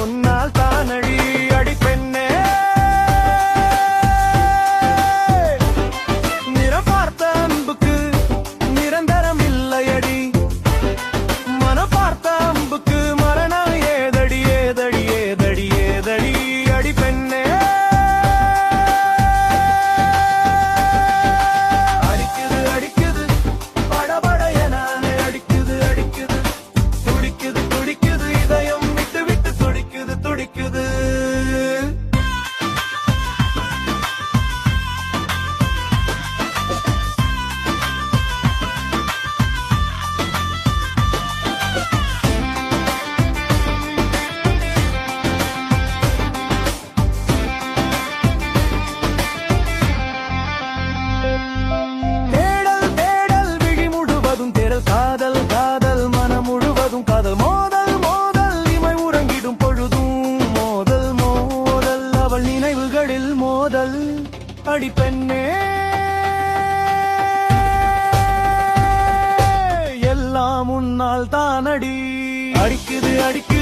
உன்னால் தானடி அடி பெண்ணே. நிறம் பார்த்த அன்புக்கு நிரந்தரம் இல்லையடி, மனம் பார்த்த அம்புக்கு மரணம் ஏதடி ஏதடி ஏதடி ஏதடி அடி பெண்ணே. அடிக்குது அடிக்குது படபட என அடிக்குது அடிக்குது, துடிக்குது துடிக்குது இதயம் விட்டு விட்டு துடிக்குது துடிக்குது. தேடல் தேடல் விழி முழுவதும் தேடல், காதல் காதல் மனம் முழுவதும் காதல், மோதல் மோதல் இமை உறங்கிடும் பொழுதும் மோதல் மோதல் அவள் நினைவுகளில் மோதல் அடி பெண்ணே. எல்லாம் உன்னால் தானடி அடிக்குது அடிக்குது